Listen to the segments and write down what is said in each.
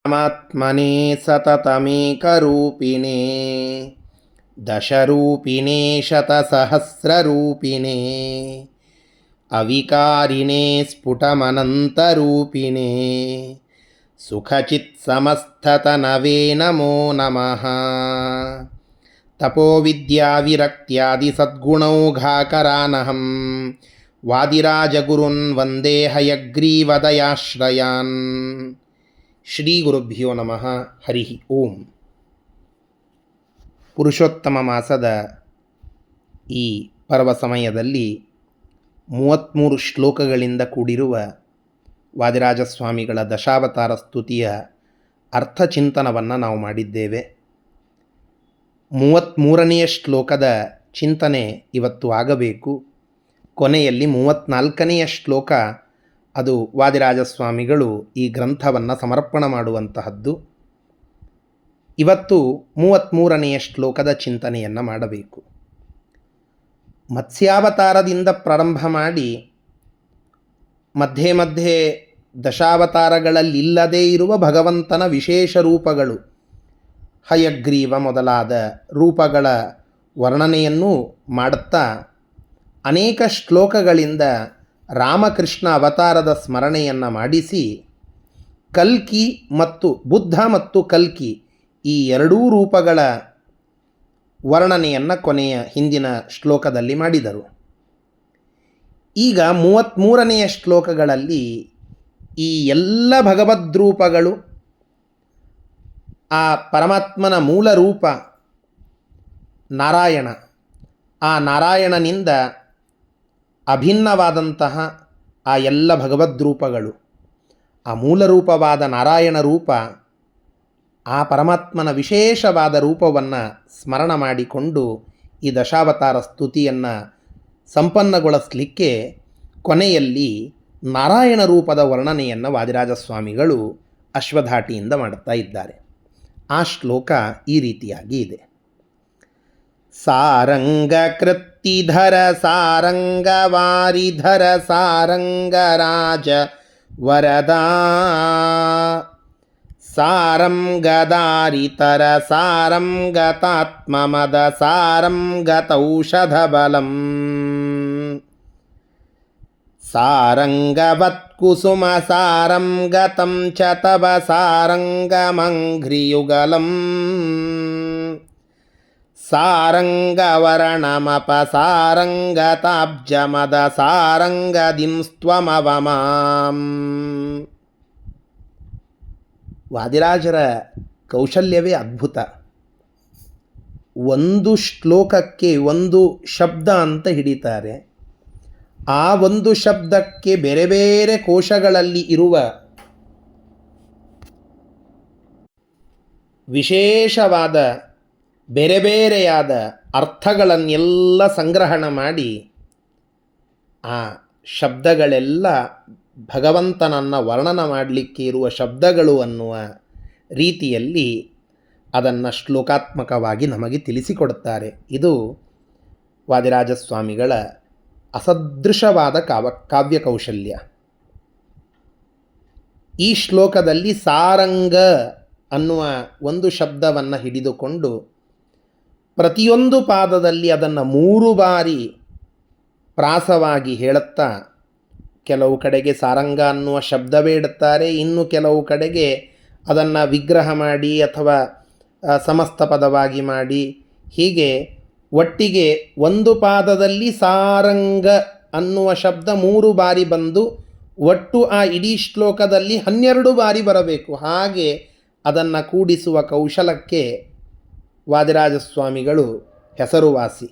ಪರಮಾತ್ಮನೇ ಸತತಮೇಕರೂಪಿಣೇ ದಶರೂಪಿಣೇ ಶತಸಹಸ್ರರೂಪಿಣೇ ಅವಿಕಾರಿಣೇ ಸ್ಫುಟಮನಂತರೂಪಿಣೇ ಸುಖಚಿತ್ಸಮಸ್ಥತನವೇ ನಮೋ ನಮಃ. ತಪೋವಿದ್ಯಾವಿರಕ್ತ್ಯಾದಿ ಸದ್ಗುಣೌಘಾಕರಾನಹಂ ವಾದಿರಾಜಗುರುನ್ ವಂದೇ ಹಯಗ್ರೀವದಯಾಶ್ರಯಾನ್. ಶ್ರೀ ಗುರುಭ್ಯೋ ನಮಃ. ಹರಿ ಓಂ. ಪುರುಷೋತ್ತಮ ಮಾಸದ ಈ ಪರ್ವ ಸಮಯದಲ್ಲಿ 33 ಶ್ಲೋಕಗಳಿಂದ ಕೂಡಿರುವ ವಾದಿರಾಜಸ್ವಾಮಿಗಳ ದಶಾವತಾರ ಸ್ತುತಿಯ ಅರ್ಥಚಿಂತನವನ್ನು ನಾವು ಮಾಡಿದ್ದೇವೆ. 33ನೆಯ ಶ್ಲೋಕದ ಚಿಂತನೆ ಇವತ್ತು ಆಗಬೇಕು. ಕೊನೆಯಲ್ಲಿ 34ನೆಯ ಶ್ಲೋಕ, ಅದು ವಾದಿರಾಜಸ್ವಾಮಿಗಳು ಈ ಗ್ರಂಥವನ್ನು ಸಮರ್ಪಣ ಮಾಡುವಂತಹದ್ದು. ಇವತ್ತು 33ನೆಯ ಶ್ಲೋಕದ ಚಿಂತನೆಯನ್ನು ಮಾಡಬೇಕು. ಮತ್ಸ್ಯಾವತಾರದಿಂದ ಪ್ರಾರಂಭ ಮಾಡಿ ಮಧ್ಯೆ ಮಧ್ಯೆ ದಶಾವತಾರಗಳಲ್ಲಿಲ್ಲದೇ ಇರುವ ಭಗವಂತನ ವಿಶೇಷ ರೂಪಗಳು, ಹಯಗ್ರೀವ ಮೊದಲಾದ ರೂಪಗಳ ವರ್ಣನೆಯನ್ನು ಮಾಡುತ್ತಾ ಅನೇಕ ಶ್ಲೋಕಗಳಿಂದ ರಾಮಕೃಷ್ಣ ಅವತಾರದ ಸ್ಮರಣೆಯನ್ನು ಮಾಡಿಸಿ ಕಲ್ಕಿ ಮತ್ತು ಬುದ್ಧ ಮತ್ತು ಕಲ್ಕಿ ಈ ಎರಡೂ ರೂಪಗಳ ವರ್ಣನೆಯನ್ನು ಕೊನೆಯ ಹಿಂದಿನ ಶ್ಲೋಕದಲ್ಲಿ ಮಾಡಿದರು. ಈಗ 33ನೆಯ ಶ್ಲೋಕಗಳಲ್ಲಿ ಈ ಎಲ್ಲ ಭಗವದ್ರೂಪಗಳು, ಆ ಪರಮಾತ್ಮನ ಮೂಲ ರೂಪ ನಾರಾಯಣ, ಆ ನಾರಾಯಣನಿಂದ ಅಭಿನ್ನವಾದಂತಹ ಆ ಎಲ್ಲ ಭಗವದ್ರೂಪಗಳು, ಆ ಮೂಲ ರೂಪವಾದ ನಾರಾಯಣ ರೂಪ, ಆ ಪರಮಾತ್ಮನ ವಿಶೇಷವಾದ ರೂಪವನ್ನು ಸ್ಮರಣ ಮಾಡಿಕೊಂಡು ಈ ದಶಾವತಾರ ಸ್ತುತಿಯನ್ನು ಸಂಪನ್ನಗೊಳಿಸಲಿಕ್ಕೆ ಕೊನೆಯಲ್ಲಿ ನಾರಾಯಣ ರೂಪದ ವರ್ಣನೆಯನ್ನು ವಾದಿರಾಜಸ್ವಾಮಿಗಳು ಅಶ್ವಧಾಟಿಯಿಂದ ಮಾಡುತ್ತಾ ಇದ್ದಾರೆ. ಆ ಶ್ಲೋಕ ಈ ರೀತಿಯಾಗಿ ಇದೆ. ಸಾರಂಗ ಕೃತ್ತಿಧರ ಸಾರಂಗ ವಾರಿಧರ ಸಾರಂಗರಾಜ ವರದಾ ಸಾರಂ ಗದಾರಿತರ ಸಾರಂ ಗತಾತ್ಮಮದ ಸಾರಂ ಗತೌಷಧಬಲಂ ಸಾರಂಗವತ್ಕುಸುಮ ಸಾರಂ ಗತಂ ಚ ತವ ಸಾರಂಗಮಂಘ್ರಿಯುಗಲಂ ಸಾರಂಗವರ್ಣಮಪ ಸಾರಂಗತಾಬ್ಜಮದ ಸಾರಂಗದಿಂಸ್ತ್ವಮವಮಾಂ. ವಾದಿರಾಜರ ಕೌಶಲ್ಯವೇ ಅದ್ಭುತ. ಒಂದು ಶ್ಲೋಕಕ್ಕೆ ಒಂದು ಶಬ್ದ ಅಂತ ಹಿಡಿತಾರೆ. ಆ ಒಂದು ಶಬ್ದಕ್ಕೆ ಬೇರೆ ಬೇರೆ ಕೋಶಗಳಲ್ಲಿ ಇರುವ ವಿಶೇಷವಾದ ಬೇರೆ ಬೇರೆಯಾದ ಅರ್ಥಗಳನ್ನೆಲ್ಲ ಸಂಗ್ರಹಣ ಮಾಡಿ ಆ ಶಬ್ದಗಳೆಲ್ಲ ಭಗವಂತನನ್ನು ವರ್ಣನ ಮಾಡಲಿಕ್ಕೆ ಇರುವ ಶಬ್ದಗಳು ಅನ್ನುವ ರೀತಿಯಲ್ಲಿ ಅದನ್ನು ಶ್ಲೋಕಾತ್ಮಕವಾಗಿ ನಮಗೆ ತಿಳಿಸಿಕೊಡುತ್ತಾರೆ. ಇದು ವಾದಿರಾಜಸ್ವಾಮಿಗಳ ಅಸದೃಶವಾದ ಕಾವ್ಯ ಕೌಶಲ್ಯ. ಈ ಶ್ಲೋಕದಲ್ಲಿ ಸಾರಂಗ ಅನ್ನುವ ಒಂದು ಶಬ್ದವನ್ನು ಹಿಡಿದುಕೊಂಡು ಪ್ರತಿಯೊಂದು ಪಾದದಲ್ಲಿ ಅದನ್ನು 3 ಬಾರಿ ಪ್ರಾಸವಾಗಿ ಹೇಳುತ್ತಾ, ಕೆಲವು ಕಡೆಗೆ ಸಾರಂಗ ಅನ್ನುವ ಶಬ್ದವೇ ಇಡುತ್ತಾರೆ, ಇನ್ನು ಕೆಲವು ಕಡೆಗೆ ಅದನ್ನು ವಿಗ್ರಹ ಮಾಡಿ ಅಥವಾ ಸಮಸ್ತ ಪದವಾಗಿ ಮಾಡಿ, ಹೀಗೆ ಒಟ್ಟಿಗೆ ಒಂದು ಪಾದದಲ್ಲಿ ಸಾರಂಗ ಅನ್ನುವ ಶಬ್ದ 3 ಬಾರಿ ಬಂದು ಒಟ್ಟು ಆ ಇಡೀ ಶ್ಲೋಕದಲ್ಲಿ 12 ಬಾರಿ ಬರಬೇಕು. ಹಾಗೆ ಅದನ್ನು ಕೂಡಿಸುವ ಕೌಶಲಕ್ಕೆ ವಾದಿರಾಜಸ್ವಾಮಿಗಳು ಹೆಸರುವಾಸಿ.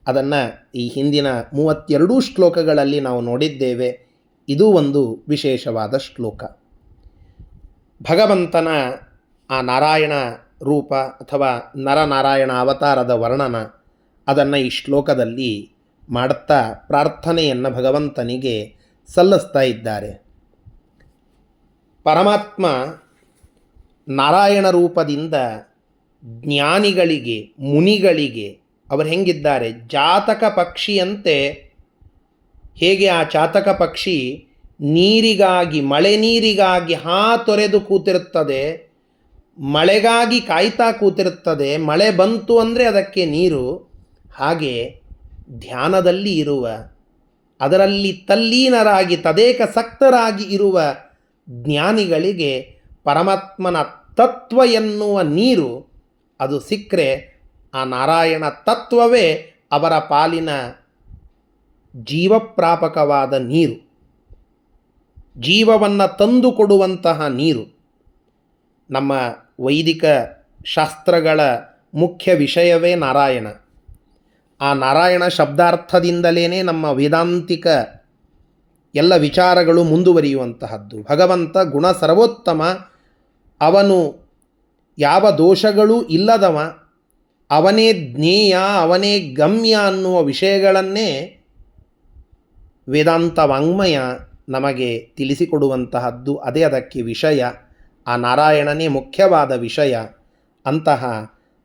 ಅದನ್ನು ಈ ಹಿಂದಿನ 32 ಶ್ಲೋಕಗಳಲ್ಲಿ ನಾವು ನೋಡಿದ್ದೇವೆ. ಇದು ಒಂದು ವಿಶೇಷವಾದ ಶ್ಲೋಕ. ಭಗವಂತನ ಆ ನಾರಾಯಣ ರೂಪ ಅಥವಾ ನರನಾರಾಯಣ ಅವತಾರದ ವರ್ಣನ ಅದನ್ನು ಈ ಶ್ಲೋಕದಲ್ಲಿ ಮಾಡುತ್ತಾ ಪ್ರಾರ್ಥನೆಯನ್ನು ಭಗವಂತನಿಗೆ ಸಲ್ಲಿಸ್ತಾ ಇದ್ದಾರೆ. ಪರಮಾತ್ಮ ನಾರಾಯಣ ರೂಪದಿಂದ ಜ್ಞಾನಿಗಳಿಗೆ, ಮುನಿಗಳಿಗೆ ಅವರು ಹೆಂಗಿದ್ದಾರೆ, ಜಾತಕ ಪಕ್ಷಿಯಂತೆ ಹೇಗೆ ಆ ಚಾತಕ ಪಕ್ಷಿ ನೀರಿಗಾಗಿ, ಮಳೆ ನೀರಿಗಾಗಿ ತೊರೆದು ಕೂತಿರುತ್ತದೆ, ಮಳೆಗಾಗಿ ಕಾಯ್ತಾ ಕೂತಿರುತ್ತದೆ. ಮಳೆ ಬಂತು ಅಂದರೆ ಅದಕ್ಕೆ ನೀರು. ಹಾಗೆ ಧ್ಯಾನದಲ್ಲಿ ಇರುವ, ಅದರಲ್ಲಿ ತಲ್ಲೀನರಾಗಿ ತದೇಕಸಕ್ತರಾಗಿ ಇರುವ ಜ್ಞಾನಿಗಳಿಗೆ ಪರಮಾತ್ಮನ ತತ್ವ ಎನ್ನುವ ನೀರು ಅದು ಸಿಕ್ಕರೆ ಆ ನಾರಾಯಣ ತತ್ವವೇ ಅವರ ಪಾಲಿನ ಜೀವಪ್ರಾಪಕವಾದ ನೀರು, ಜೀವವನ್ನು ತಂದು ಕೊಡುವಂತಹ ನೀರು. ನಮ್ಮ ವೈದಿಕ ಶಾಸ್ತ್ರಗಳ ಮುಖ್ಯ ವಿಷಯವೇ ನಾರಾಯಣ. ಆ ನಾರಾಯಣ ಶಬ್ದಾರ್ಥದಿಂದಲೇ ನಮ್ಮ ವೇದಾಂತಿಕ ಎಲ್ಲ ವಿಚಾರಗಳು ಮುಂದುವರಿಯುವಂತಹದ್ದು. ಭಗವಂತ ಗುಣ ಸರ್ವೋತ್ತಮ, ಅವನು ಯಾವ ದೋಷಗಳೂ ಇಲ್ಲದವ, ಅವನೇ ಜ್ಞೇಯ, ಅವನೇ ಗಮ್ಯ ಅನ್ನುವ ವಿಷಯಗಳನ್ನೇ ವೇದಾಂತ ವಾಂಗ್ಮಯ ನಮಗೆ ತಿಳಿಸಿಕೊಡುವಂತಹದ್ದು. ಅದೇ ಅದಕ್ಕೆ ವಿಷಯ. ಆ ನಾರಾಯಣನೇ ಮುಖ್ಯವಾದ ವಿಷಯ. ಅಂತಹ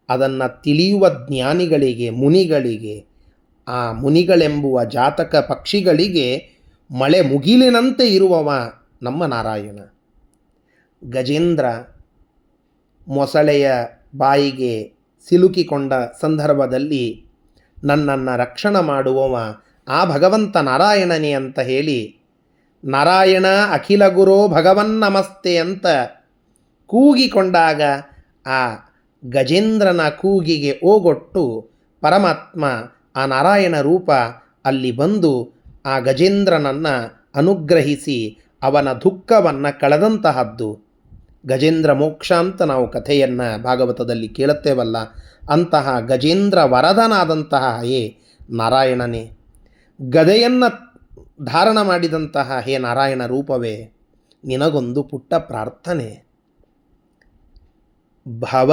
ಅದನ್ನು ತಿಳಿಯುವ ಜ್ಞಾನಿಗಳಿಗೆ, ಮುನಿಗಳಿಗೆ, ಆ ಮುನಿಗಳೆಂಬುವ ಜಾತಕ ಪಕ್ಷಿಗಳಿಗೆ ಮಳೆ ಮುಗಿಲಿನಂತೆ ಇರುವವ ನಮ್ಮ ನಾರಾಯಣ. ಗಜೇಂದ್ರ ಮೊಸಳೆಯ ಬಾಯಿಗೆ ಸಿಲುಕಿಕೊಂಡ ಸಂದರ್ಭದಲ್ಲಿ ನನ್ನನ್ನು ರಕ್ಷಣೆ ಮಾಡುವವ ಆ ಭಗವಂತ ನಾರಾಯಣನೇ ಅಂತ ಹೇಳಿ, ನಾರಾಯಣ ಅಖಿಲ ಗುರೋ ಭಗವನ್ ನಮಸ್ತೆ ಅಂತ ಕೂಗಿಕೊಂಡಾಗ ಆ ಗಜೇಂದ್ರನ ಕೂಗಿಗೆ ಓಗೊಟ್ಟು ಪರಮಾತ್ಮ ಆ ನಾರಾಯಣ ರೂಪ ಅಲ್ಲಿ ಬಂದು ಆ ಗಜೇಂದ್ರನನ್ನು ಅನುಗ್ರಹಿಸಿ ಅವನ ದುಃಖವನ್ನು ಕಳೆದಂತಹದ್ದು. ಗಜೇಂದ್ರ ಮೋಕ್ಷ ಅಂತ ನಾವು ಕಥೆಯನ್ನು ಭಾಗವತದಲ್ಲಿ ಕೇಳುತ್ತೇವಲ್ಲ, ಅಂತಹ ಗಜೇಂದ್ರ ವರದನಾದಂತಹ ಹೇ ನಾರಾಯಣನೇ, ಗದೆಯನ್ನು ಧಾರಣ ಮಾಡಿದಂತಹ ಹೇ ನಾರಾಯಣ ರೂಪವೇ, ನಿನಗೊಂದು ಪುಟ್ಟ ಪ್ರಾರ್ಥನೆ. ಭವ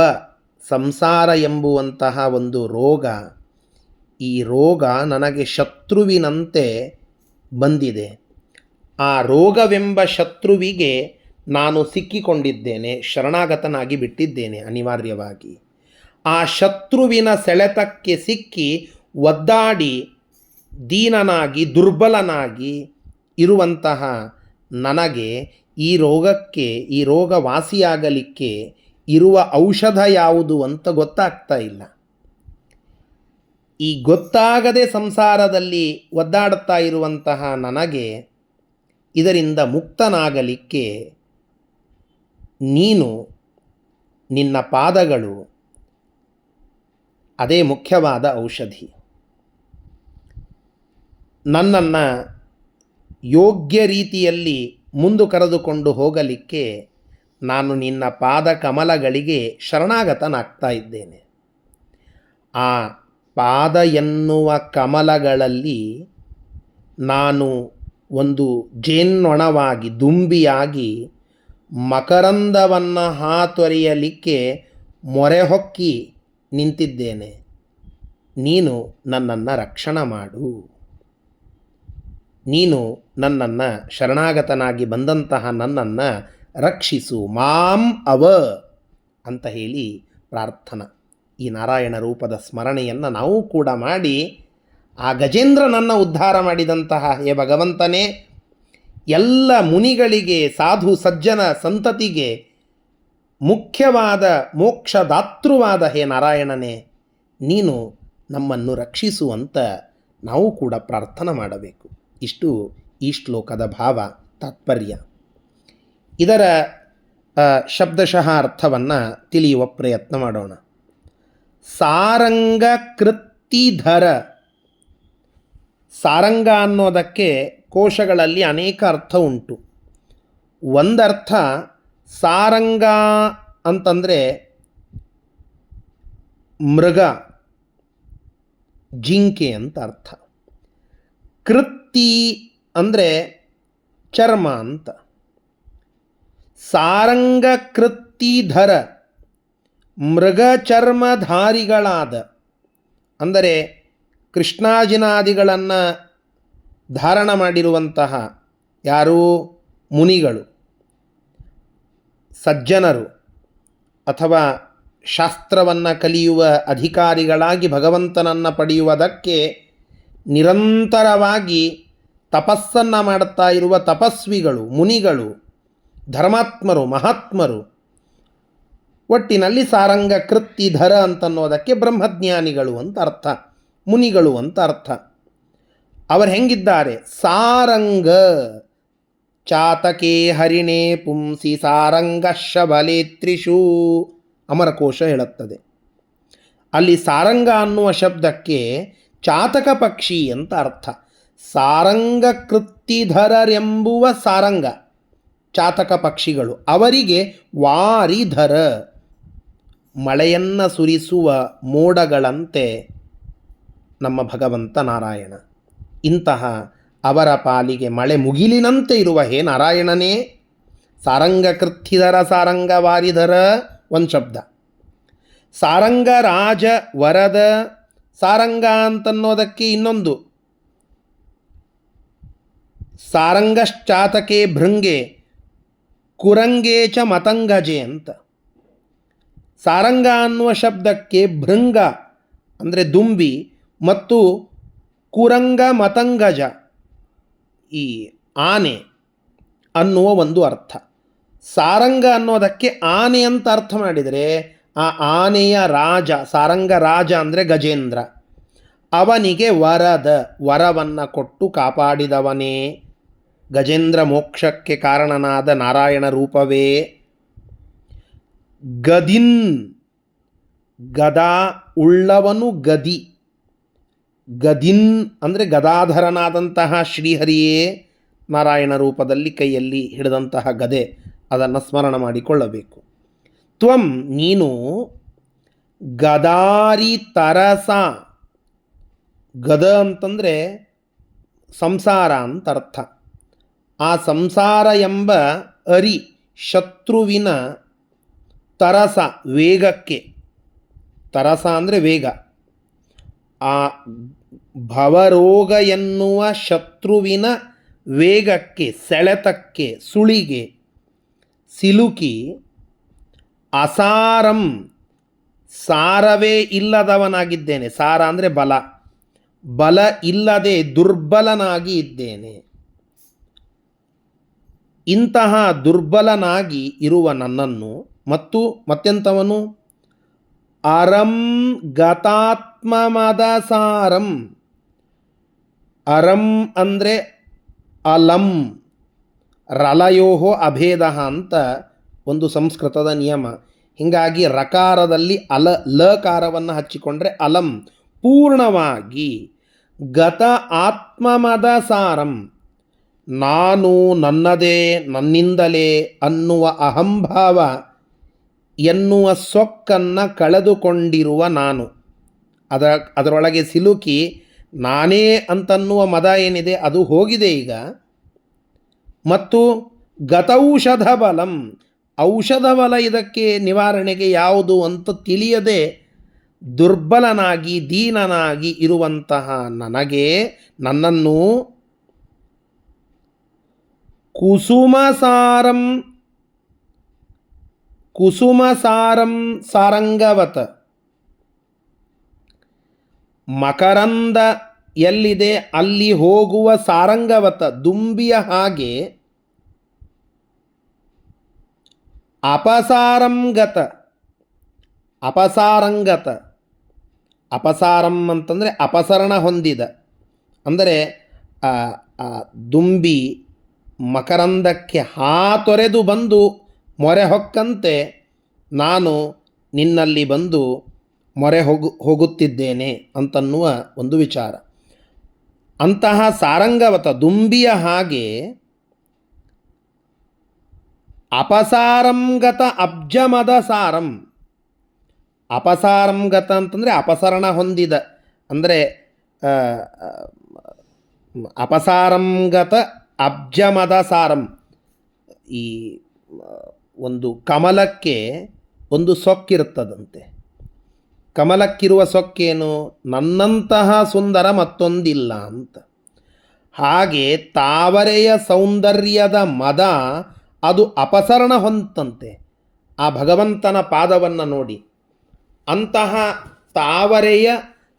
ಸಂಸಾರ ಎಂಬುವಂತಹ ಒಂದು ರೋಗ, ಈ ರೋಗ ನನಗೆ ಶತ್ರುವಿನಂತೆ ಬಂದಿದೆ. ಆ ರೋಗವೆಂಬ ಶತ್ರುವಿಗೆ ನಾನು ಸಿಕ್ಕಿಕೊಂಡಿದ್ದೇನೆ, ಶರಣಾಗತನಾಗಿ ಬಿಟ್ಟಿದ್ದೇನೆ ಅನಿವಾರ್ಯವಾಗಿ. ಆ ಶತ್ರುವಿನ ಸೆಳೆತಕ್ಕೆ ಸಿಕ್ಕಿ ಒದ್ದಾಡಿ ದೀನನಾಗಿ ದುರ್ಬಲನಾಗಿ ಇರುವಂತಹ ನನಗೆ ಈ ರೋಗಕ್ಕೆ, ಈ ರೋಗ ವಾಸಿಯಾಗಲಿಕ್ಕೆ ಇರುವ ಔಷಧ ಯಾವುದು ಅಂತ ಗೊತ್ತಾಗ್ತಾ ಇಲ್ಲ. ಈ ಗೊತ್ತಾಗದೆ ಸಂಸಾರದಲ್ಲಿ ಒದ್ದಾಡುತ್ತಾ ಇರುವಂತಹ ನನಗೆ ಇದರಿಂದ ಮುಕ್ತನಾಗಲಿಕ್ಕೆ ನೀನು, ನಿನ್ನ ಪಾದಗಳು ಅದೇ ಮುಖ್ಯವಾದ ಔಷಧಿ. ನನ್ನನ್ನು ಯೋಗ್ಯ ರೀತಿಯಲ್ಲಿ ಮುಂದೆ ಕರೆದುಕೊಂಡು ಹೋಗಲಿಕ್ಕೆ ನಾನು ನಿನ್ನ ಪಾದ ಕಮಲಗಳಿಗೆ ಶರಣಾಗತನಾಗ್ತಾ ಇದ್ದೇನೆ. ಆ ಪಾದ ಎನ್ನುವ ಕಮಲಗಳಲ್ಲಿ ನಾನು ಒಂದು ಜೇನ್ನೊಣವಾಗಿ, ದುಂಬಿಯಾಗಿ ಮಕರಂದವನ್ನು ಹಾತೊರೆಯಲಿಕ್ಕೆ ಮೊರೆ ಹೊಕ್ಕಿ ನಿಂತಿದ್ದೇನೆ. ನೀನು ನನ್ನನ್ನು ರಕ್ಷಣೆ ಮಾಡು, ನೀನು ನನ್ನನ್ನು ಶರಣಾಗತನಾಗಿ ಬಂದಂತಹ ನನ್ನನ್ನು ರಕ್ಷಿಸು, ಮಾಂ ಅವ ಅಂತ ಹೇಳಿ ಪ್ರಾರ್ಥನಾ. ಈ ನಾರಾಯಣ ರೂಪದ ಸ್ಮರಣೆಯನ್ನು ನಾವು ಕೂಡ ಮಾಡಿ ಆ ಗಜೇಂದ್ರನನ್ನು ಉದ್ಧಾರ ಮಾಡಿದಂತಹ ಹೇ ಭಗವಂತನೇ, ಎಲ್ಲ ಮುನಿಗಳಿಗೆ, ಸಾಧು ಸಜ್ಜನ ಸಂತತಿಗೆ ಮುಖ್ಯವಾದ ಮೋಕ್ಷದಾತೃವಾದ ಹೇ ನಾರಾಯಣನೇ, ನೀನು ನಮ್ಮನ್ನು ರಕ್ಷಿಸುವಂತ ನಾವು ಕೂಡ ಪ್ರಾರ್ಥನೆ ಮಾಡಬೇಕು. ಇಷ್ಟು ಈ ಶ್ಲೋಕದ ಭಾವ, ತಾತ್ಪರ್ಯ. ಇದರ ಶಬ್ದಶಃ ಅರ್ಥವನ್ನು ತಿಳಿಯುವ ಪ್ರಯತ್ನ ಮಾಡೋಣ. ಸಾರಂಗ ಕೃತ್ತಿಧರ. ಸಾರಂಗ ಅನ್ನೋದಕ್ಕೆ ಕೋಶಗಳಲ್ಲಿ ಅನೇಕ ಅರ್ಥ ಉಂಟು. ಒಂದರ್ಥ ಸಾರಂಗ ಅಂತಂದರೆ ಮೃಗ, ಜಿಂಕೆ ಅಂತ ಅರ್ಥ. ಕೃತ್ತಿ ಅಂದರೆ ಚರ್ಮ ಅಂತ. ಸಾರಂಗ ಕೃತ್ತಿಧರ, ಮೃಗಚರ್ಮಧಾರಿಗಳಾದ, ಅಂದರೆ ಕೃಷ್ಣಾಜಿನಾದಿಗಳನ್ನು ಧಾರಣ ಮಾಡಿರುವಂತಹ ಯಾರೂ ಮುನಿಗಳು, ಸಜ್ಜನರು ಅಥವಾ ಶಾಸ್ತ್ರವನ್ನು ಕಲಿಯುವ ಅಧಿಕಾರಿಗಳಾಗಿ ಭಗವಂತನನ್ನು ಪಡೆಯುವುದಕ್ಕೆ ನಿರಂತರವಾಗಿ ತಪಸ್ಸನ್ನು ಮಾಡುತ್ತಾ ಇರುವ ತಪಸ್ವಿಗಳು, ಮುನಿಗಳು, ಧರ್ಮಾತ್ಮರು, ಮಹಾತ್ಮರು, ಒಟ್ಟಿನಲ್ಲಿ ಸಾರಂಗ ಕೃತ್ತಿಧರ ಅಂತನ್ನೋದಕ್ಕೆ ಬ್ರಹ್ಮಜ್ಞಾನಿಗಳು ಅಂತ ಅರ್ಥ, ಮುನಿಗಳು ಅಂತ ಅರ್ಥ. ಅವರು ಹೆಂಗಿದ್ದಾರೆ? ಸಾರಂಗ ಚಾತಕೆ ಹರಿಣೆ ಪುಂಸಿ ಸಾರಂಗ ಶಬಲೇತ್ರಿಷು ಅಮರಕೋಶ ಹೇಳುತ್ತದೆ. ಅಲ್ಲಿ ಸಾರಂಗ ಅನ್ನುವ ಶಬ್ದಕ್ಕೆ ಚಾತಕ ಪಕ್ಷಿ ಅಂತ ಅರ್ಥ. ಸಾರಂಗ ಕೃತ್ತಿಧರರೆಂಬುವ ಸಾರಂಗ ಚಾತಕ ಪಕ್ಷಿಗಳು, ಅವರಿಗೆ ವಾರಿಧರ ಮಳೆಯನ್ನು ಸುರಿಸುವ ಮೋಡಗಳಂತೆ ನಮ್ಮ ಭಗವಂತ ನಾರಾಯಣ. ಇಂತಹ ಅವರ ಪಾಲಿಗೆ ಮಳೆ ಮುಗಿಲಿನಂತೆ ಇರುವ ಹೇ ನಾರಾಯಣನೇ, ಸಾರಂಗ ಕೃತ್ತಿಧರ ಸಾರಂಗ ವಾರಿಧರ ಒಂದು ಶಬ್ದ. ಸಾರಂಗ ರಾಜ ವರದ, ಸಾರಂಗ ಅಂತನ್ನೋದಕ್ಕೆ ಇನ್ನೊಂದು ಸಾರಂಗಶ್ಚಾತಕೆ ಭೃಂಗೆ ಕುರಂಗೇ ಚ ಮತಂಗಜೆ ಅಂತ. ಸಾರಂಗ ಅನ್ನುವ ಶಬ್ದಕ್ಕೆ ಭೃಂಗ ಅಂದರೆ ದುಂಬಿ ಮತ್ತು ಕುರಂಗ ಮತಂಗಜ ಈ ಆನೆ ಅನ್ನುವ ಒಂದು ಅರ್ಥ. ಸಾರಂಗ ಅನ್ನೋದಕ್ಕೆ ಆನೆ ಅಂತ ಅರ್ಥ ಮಾಡಿದರೆ ಆ ಆನೆಯ ರಾಜ, ಸಾರಂಗ ರಾಜ ಅಂದರೆ ಗಜೇಂದ್ರ, ಅವನಿಗೆ ವರದ ವರವನ್ನು ಕೊಟ್ಟು ಕಾಪಾಡಿದವನೇ, ಗಜೇಂದ್ರ ಮೋಕ್ಷಕ್ಕೆ ಕಾರಣನಾದ ನಾರಾಯಣ ರೂಪವೇ. ಗದಿನ್ ಗದಾ ಉಳ್ಳವನು ಗದಿ, ಗದಿನ್ ಅಂದರೆ ಗದಾಧರನಾದಂತಹ ಶ್ರೀಹರಿಯೇ ನಾರಾಯಣ ರೂಪದಲ್ಲಿ ಕೈಯಲ್ಲಿ ಹಿಡಿದಂತಹ ಗದೆ, ಅದನ್ನು ಸ್ಮರಣ ಮಾಡಿಕೊಳ್ಳಬೇಕು. ತ್ವಂ ನೀನು ಗದಾರಿ ತರಸ, ಗದ ಅಂತಂದರೆ ಸಂಸಾರ ಅಂತ ಅರ್ಥ. ಆ ಸಂಸಾರ ಎಂಬ ಅರಿ ಶತ್ರುವಿನ ತರಸ ವೇಗಕ್ಕೆ, ತರಸ ಅಂದರೆ ವೇಗ, ಆ ಭವರೋಗ ಎನ್ನುವ ಶತ್ರುವಿನ ವೇಗಕ್ಕೆ, ಸೆಳೆತಕ್ಕೆ, ಸುಳಿಗೆ ಸಿಲುಕಿ ಅಸಾರಂ ಸಾರವೇ ಇಲ್ಲದವನಾಗಿದ್ದೇನೆ. ಸಾರ ಅಂದರೆ ಬಲ, ಬಲ ಇಲ್ಲದೆ ದುರ್ಬಲನಾಗಿ ಇದ್ದೇನೆ. ಇಂತಹ ದುರ್ಬಲನಾಗಿ ಇರುವ ನನ್ನನ್ನು ಮತ್ತು ಮತ್ತೆಂಥವನು ಅರಂ ಗತಾತ್ಮಮದ ಸಾರಂ. ಅರಂ ಅಂದರೆ ಅಲಂ, ರಲಯೋಹೋ ಅಭೇದ ಅಂತ ಒಂದು ಸಂಸ್ಕೃತದ ನಿಯಮ. ಹೀಗಾಗಿ ರಕಾರದಲ್ಲಿ ಲಕಾರವನ್ನು ಹಚ್ಚಿಕೊಂಡ್ರೆ ಅಲಂ, ಪೂರ್ಣವಾಗಿ. ಗತ ಆತ್ಮಮದ ಸಾರಂ, ನಾನು ನನ್ನದೇ ನನ್ನಿಂದಲೇ ಅನ್ನುವ ಅಹಂಭಾವ ಎನ್ನುವ ಸೊಕ್ಕನ್ನು ಕಳೆದುಕೊಂಡಿರುವ ನಾನು, ಅದರೊಳಗೆ ಸಿಲುಕಿ ನಾನೇ ಅಂತನ್ನುವ ಮದ ಏನಿದೆ ಅದು ಹೋಗಿದೆ ಈಗ. ಮತ್ತು ಗತೌಷಧ ಬಲಂ, ಔಷಧ ಬಲ ಇದಕ್ಕೆ ನಿವಾರಣೆಗೆ ಯಾವುದು ಅಂತ ತಿಳಿಯದೆ ದುರ್ಬಲನಾಗಿ ದೀನನಾಗಿ ಇರುವಂತಹ ನನಗೆ, ನನ್ನನ್ನು ಕುಸುಮಸಾರಂ, ಕುಸುಮಸಾರಂ ಸಾರಂಗವತ, ಮಕರಂದ ಎಲ್ಲಿದೆ ಅಲ್ಲಿ ಹೋಗುವ ಸಾರಂಗವತ ದುಂಬಿಯ ಹಾಗೆ ಅಪಸಾರಂಗತ, ಅಪಸಾರಂಗತ, ಅಪಸಾರಂ ಅಂತಂದರೆ ಅಪಸರಣ ಹೊಂದಿದ, ಅಂದರೆ ದುಂಬಿ ಮಕರಂದಕ್ಕೆ ಹಾತೊರೆದು ಬಂದು ಮೊರೆ ಹೊಕ್ಕಂತೆ ನಾನು ನಿನ್ನಲ್ಲಿ ಬಂದು ಮೊರೆ ಹೋಗುತ್ತಿದ್ದೇನೆ ಅಂತನ್ನುವ ಒಂದು ವಿಚಾರ. ಅಂತಹ ಸಾರಂಗವತ ದುಂಬಿಯ ಹಾಗೆ ಅಪಸಾರಂಗತ ಅಬ್ಜಮದ ಸಾರಂ. ಅಪಸಾರಂಗತ ಅಂತಂದರೆ ಅಪಸರಣ ಹೊಂದಿದ, ಅಂದರೆ ಅಪಸಾರಂಗತ ಅಬ್ಜಮದ ಸಾರಂ. ಈ ಒಂದು ಕಮಲಕ್ಕೆ ಒಂದು ಸೊಕ್ಕಿರುತ್ತದಂತೆ, ಕಮಲಕ್ಕಿರುವ ಸೊಕ್ಕೇನು? ನನ್ನಂತಹ ಸುಂದರ ಮತ್ತೊಂದಿಲ್ಲ ಅಂತ. ಹಾಗೆ ತಾವರೆಯ ಸೌಂದರ್ಯದ ಮದ ಅದು ಅಪಸರಣ ಹೊಂದಂತೆ ಆ ಭಗವಂತನ ಪಾದವನ್ನು ನೋಡಿ. ಅಂತಹ ತಾವರೆಯ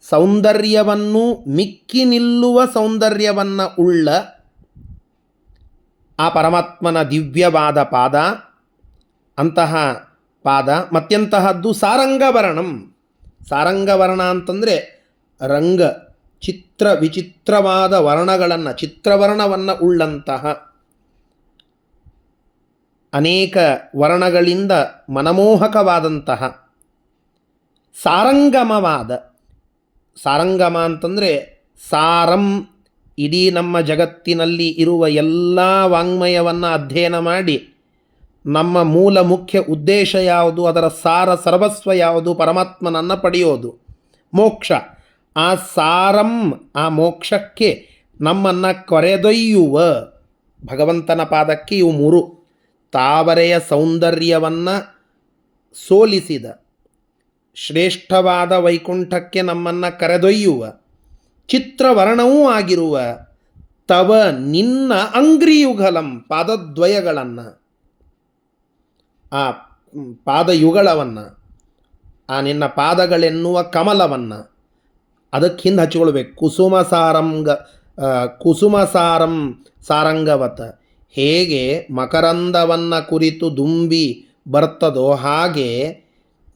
ಸೌಂದರ್ಯವನ್ನು ಮಿಕ್ಕಿ ನಿಲ್ಲುವ ಸೌಂದರ್ಯವನ್ನು ಉಳ್ಳ ಆ ಪರಮಾತ್ಮನ ದಿವ್ಯವಾದ ಪಾದ, ಅಂತಹ ಪಾದ ಮತ್ತೆಂತಹದ್ದು ಸಾರಂಗವರ್ಣಂ. ಸಾರಂಗವರ್ಣ ಅಂತಂದರೆ ರಂಗ, ಚಿತ್ರ ವಿಚಿತ್ರವಾದ ವರ್ಣಗಳನ್ನು, ಚಿತ್ರವರ್ಣವನ್ನು ಉಳ್ಳಂತಹ, ಅನೇಕ ವರ್ಣಗಳಿಂದ ಮನಮೋಹಕವಾದಂತಹ, ಸಾರಂಗಮವಾದ. ಸಾರಂಗಮ ಅಂತಂದರೆ ಸಾರಂ, ಇಡೀ ನಮ್ಮ ಜಗತ್ತಿನಲ್ಲಿ ಇರುವ ಎಲ್ಲ ವಾಂಗ್ಮಯವನ್ನು ಅಧ್ಯಯನ ಮಾಡಿ ನಮ್ಮ ಮೂಲ ಮುಖ್ಯ ಉದ್ದೇಶ ಯಾವುದು, ಅದರ ಸಾರ ಸರ್ವಸ್ವ ಯಾವುದು, ಪರಮಾತ್ಮನನ್ನು ಪಡೆಯೋದು, ಮೋಕ್ಷ. ಆ ಸಾರಂ, ಆ ಮೋಕ್ಷಕ್ಕೆ ನಮ್ಮನ್ನು ಕರೆದೊಯ್ಯುವ ಭಗವಂತನ ಪಾದಕ್ಕೆ ಇವು ಮೂರು. ತಾವರೆಯ ಸೌಂದರ್ಯವನ್ನು ಸೋಲಿಸಿದ ಶ್ರೇಷ್ಠವಾದ ವೈಕುಂಠಕ್ಕೆ ನಮ್ಮನ್ನು ಕರೆದೊಯ್ಯುವ, ಚಿತ್ರವರ್ಣವೂ ಆಗಿರುವ ತವ ನಿನ್ನ ಅಂಗ್ರಿಯುಗಲಂ, ಪಾದದ್ವಯಗಳನ್ನು, ಆ ಪಾದಯುಗಳವನ್ನು, ಆ ನಿನ್ನ ಪಾದಗಳೆನ್ನುವ ಕಮಲವನ್ನು ಅದಕ್ಕೆ ಹಿಂದೆ ಹಚ್ಕೊಳ್ಬೇಕು. ಕುಸುಮಸಾರಂ ಸಾರಂಗವತ. ಹೇಗೆ ಮಕರಂದವನ್ನು ಕುರಿತು ದುಂಬಿ ಬರ್ತದೋ ಹಾಗೆ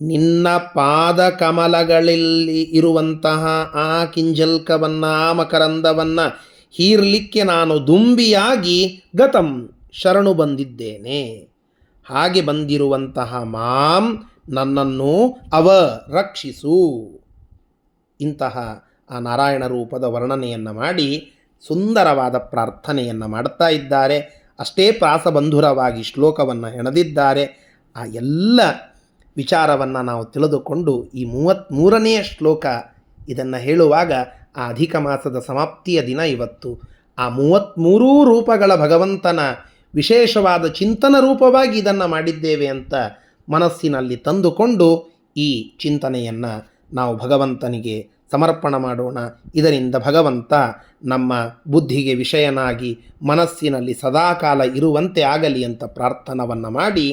ನಿನ್ನ ಪಾದ ಕಮಲಗಳಲ್ಲಿ ಇರುವಂತಹ ಆ ಕಿಂಜಲ್ಕವನ್ನು, ಆ ಮಕರಂದವನ್ನು ಹೀರಲಿಕ್ಕೆ ನಾನು ದುಂಬಿಯಾಗಿ ಗತಂ ಶರಣು ಬಂದಿದ್ದೇನೆ. ಹಾಗೆ ಬಂದಿರುವಂತಹ ಮಾಂ, ನನ್ನನ್ನು ರಕ್ಷಿಸು. ಇಂತಹ ಆ ನಾರಾಯಣ ರೂಪದ ವರ್ಣನೆಯನ್ನು ಮಾಡಿ ಸುಂದರವಾದ ಪ್ರಾರ್ಥನೆಯನ್ನು ಮಾಡ್ತಾ ಇದ್ದಾರೆ. ಅಷ್ಟೇ ಪ್ರಾಸಬಂಧುರವಾಗಿ ಶ್ಲೋಕವನ್ನು ಹೆಣೆದಿದ್ದಾರೆ. ಆ ಎಲ್ಲ ವಿಚಾರವನ್ನು ನಾವು ತಿಳಿದುಕೊಂಡು ಈ 33ನೆಯ ಶ್ಲೋಕ ಇದನ್ನು ಹೇಳುವಾಗ ಆ ಅಧಿಕ ಮಾಸದ ಸಮಾಪ್ತಿಯ ದಿನ ಇವತ್ತು. ಆ 33 ರೂಪಗಳ ಭಗವಂತನ ವಿಶೇಷವಾದ ಚಿಂತನ ರೂಪವಾಗಿ ಇದನ್ನು ಮಾಡಿದ್ದೇವೆ ಅಂತ ಮನಸ್ಸಿನಲ್ಲಿ ತಂದುಕೊಂಡು ಈ ಚಿಂತನೆಯನ್ನು ನಾವು ಭಗವಂತನಿಗೆ ಸಮರ್ಪಣ ಮಾಡೋಣ. ಇದರಿಂದ ಭಗವಂತ ನಮ್ಮ ಬುದ್ಧಿಗೆ ವಿಷಯನಾಗಿ ಮನಸ್ಸಿನಲ್ಲಿ ಸದಾಕಾಲ ಇರುವಂತೆ ಆಗಲಿ ಅಂತ ಪ್ರಾರ್ಥನವನ್ನು ಮಾಡಿ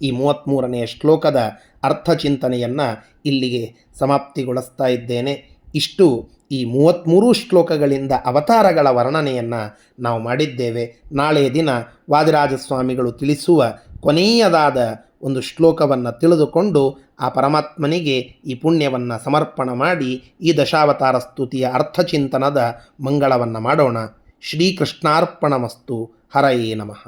ಈ 33ನೆಯ ಶ್ಲೋಕದ ಅರ್ಥಚಿಂತನೆಯನ್ನು ಇಲ್ಲಿಗೆ ಸಮಾಪ್ತಿಗೊಳಿಸ್ತಾ ಇದ್ದೇನೆ. ಇಷ್ಟು ಈ 33 ಶ್ಲೋಕಗಳಿಂದ ಅವತಾರಗಳ ವರ್ಣನೆಯನ್ನು ನಾವು ಮಾಡಿದ್ದೇವೆ. ನಾಳೆಯ ದಿನ ವಾದಿರಾಜಸ್ವಾಮಿಗಳು ತಿಳಿಸುವ ಕೊನೆಯದಾದ ಒಂದು ಶ್ಲೋಕವನ್ನು ತಿಳಿದುಕೊಂಡು ಆ ಪರಮಾತ್ಮನಿಗೆ ಈ ಪುಣ್ಯವನ್ನು ಸಮರ್ಪಣ ಮಾಡಿ ಈ ದಶಾವತಾರ ಸ್ತುತಿಯ ಅರ್ಥಚಿಂತನದ ಮಂಗಳವನ್ನು ಮಾಡೋಣ. ಶ್ರೀಕೃಷ್ಣಾರ್ಪಣಮಸ್ತು. ಹರಯೇ ನಮಃ.